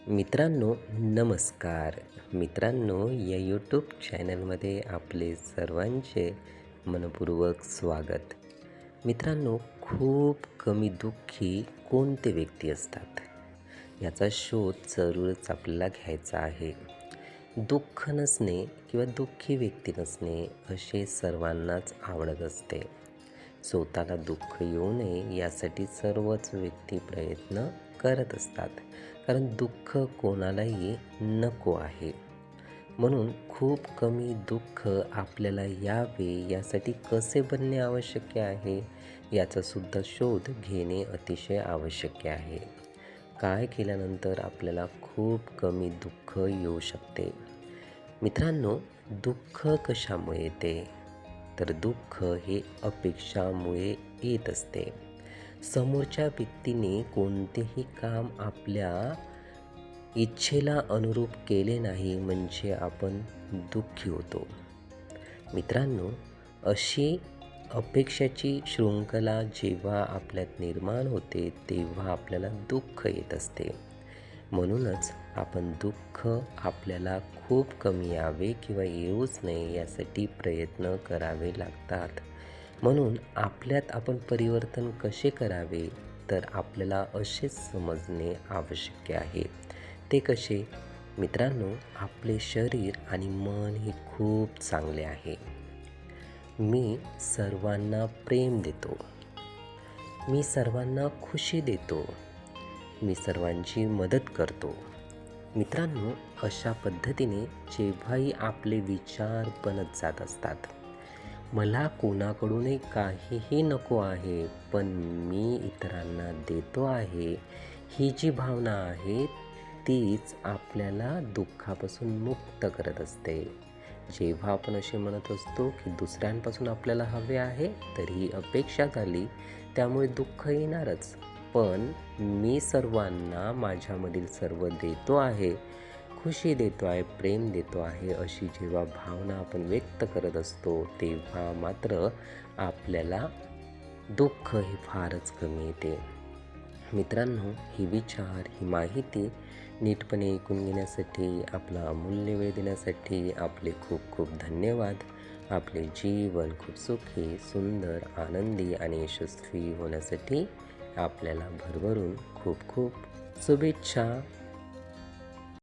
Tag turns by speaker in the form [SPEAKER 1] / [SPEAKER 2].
[SPEAKER 1] मित्रांनो, नमस्कार. मित्रांनो, या यूट्यूब चॅनलमध्ये आपले सर्वांचे मनपूर्वक स्वागत. मित्रांनो, खूप कमी दुःखी कोणते व्यक्ती असतात याचा शोध जरूरच आपल्याला घ्यायचा आहे. दुःख नसणे किंवा दुःखी व्यक्ती नसणे असे सर्वांनाच आवडत असते. स्वतःला दुःख येऊ नये यासाठी सर्वच व्यक्ती प्रयत्न करत असतात, कारण दुःख कोणालाही नको आहे. म्हणून खूप कमी दुःख आपल्याला यावे यासाठी कसे बनणे आवश्यक आहे याचा सुद्धा शोध घेणे अतिशय आवश्यक आहे. काय केल्यानंतर आपल्याला खूप कमी दुःख येऊ शकते? मित्रांनो, दुःख कशामुळे येते? तर दुःख हे अपेक्षामुळे येत असते. समोरच्या व्यक्तीने कोणतेही काम आपल्या इच्छेला अनुरूप केले नाही म्हणजे आपण दुःखी होतो. मित्रांनो, अशी अपेक्षाची शृंखला जेव्हा आपल्यात निर्माण होते तेव्हा आपल्याला दुःख येत असते. म्हणूनच आपण दुःख आपल्याला खूप कमी यावे किंवा येऊच नये यासाठी प्रयत्न करावे लागतात. म्हणून आपल्यात आपण परिवर्तन कसे करावे तर आपल्याला असेच समजणे आवश्यक आहे. ते कसे? मित्रांनो, आपले शरीर आणि मन हे खूप चांगले आहे. मी सर्वांना प्रेम देतो. मी सर्वांना खुशी देतो. मी सर्वांची मदत करतो. मित्रांनो, अशा पद्धतीने जेव्हाही आपले विचार बनत जात असतात, मला कोणाकडूनही काहीही नको आहे, पण मी इतरांना देतो आहे, ही जी भावना आहे तीच आपल्याला दुःखापासून मुक्त करत असते. जेव्हा आपण असे म्हणत असतो की दुसऱ्यांपासून आपल्याला हवे आहे, तर ही अपेक्षा झाली, त्यामुळे दुःख येणारच. पण मी सर्वांना माझ्यामधील सर्व देतो आहे, खुशी देतो आहे, प्रेम देतो आहे, अशी जेव्हा भावना आपण व्यक्त करत असतो तेव्हा मात्र आपल्याला दुःख हे फारच कमी येते. मित्रांनो, ही विचार, ही माहिती नीटपणे ऐकून घेण्यासाठी, आपला अमूल्य वेळ देण्यासाठी आपले खूप खूप धन्यवाद. आपले जीवन खूप सुखी, सुंदर, आनंदी आणि यशस्वी होण्यासाठी आपल्याला भरभरून खूप खूप शुभेच्छा.